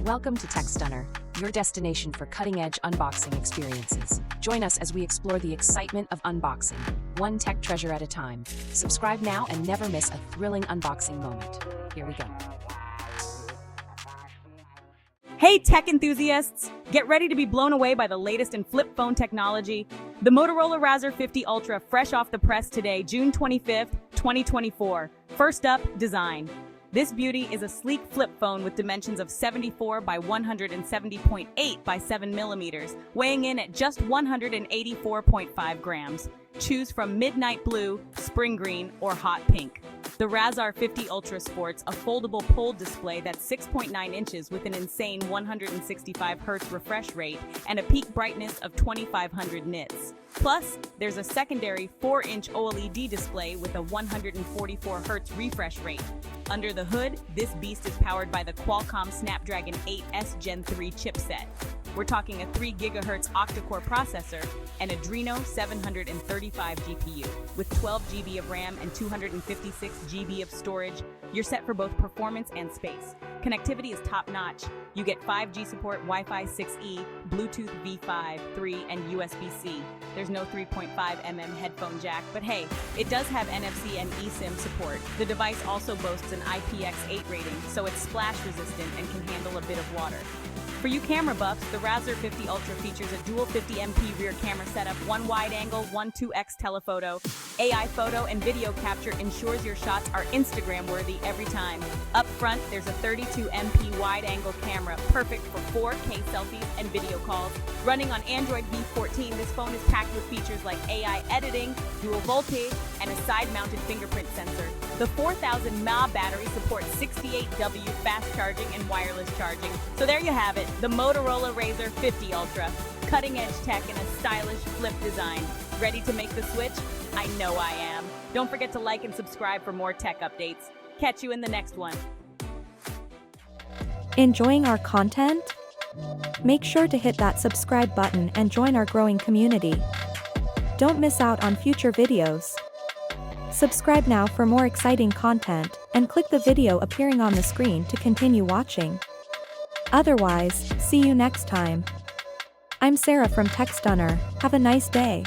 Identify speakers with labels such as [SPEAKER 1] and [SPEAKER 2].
[SPEAKER 1] Welcome to TechStunner, your destination for cutting-edge unboxing experiences. Join us as we explore the excitement of unboxing, one tech treasure at a time. Subscribe now and never miss a thrilling unboxing moment. Here we go.
[SPEAKER 2] Hey tech enthusiasts! Get ready to be blown away by the latest in flip phone technology. The Motorola Razr 50 Ultra, fresh off the press today, June 25th, 2024. First up, design. This beauty is a sleek flip phone with dimensions of 74 by 170.8 by 7 millimeters, weighing in at just 184.5 grams. Choose from midnight blue, spring green, or hot pink. The Razr 50 Ultra sports a foldable POLED display that's 6.9 inches with an insane 165 Hz refresh rate and a peak brightness of 2500 nits. Plus, there's a secondary 4-inch OLED display with a 144 Hz refresh rate. Under the hood, this beast is powered by the Qualcomm Snapdragon 8S Gen 3 chipset. We're talking a 3 GHz octa-core processor, an Adreno 735 GPU. With 12 GB of RAM and 256 GB of storage, you're set for both performance and space. Connectivity is top-notch. You get 5G support, Wi-Fi 6E, Bluetooth V5, 3, and USB-C. There's no 3.5mm headphone jack, but hey, it does have NFC and eSIM support. The device also boasts an IPX8 rating, so it's splash-resistant and can handle a bit of water. For you camera buffs, the Razr 50 Ultra features a dual 50MP rear camera setup, one wide-angle, one 2x telephoto. AI photo and video capture ensures your shots are Instagram-worthy every time. Up front, there's a 32MP wide-angle camera, perfect for 4K selfies and video calls. Running on Android V14, this phone is packed with features like AI editing, dual voltage, and a side-mounted fingerprint sensor. The 4000 mAh battery supports 68W fast charging and wireless charging. So there you have it, the Motorola Razr 50 Ultra. Cutting-edge tech in a stylish flip design. Ready to make the switch? I know I am. Don't forget to like and subscribe for more tech updates. Catch you in the next one.
[SPEAKER 3] Enjoying our content? Make sure to hit that subscribe button and join our growing community. Don't miss out on future videos. Subscribe now for more exciting content, and click the video appearing on the screen to continue watching. Otherwise, see you next time. I'm Sarah from TechStunner. Have a nice day.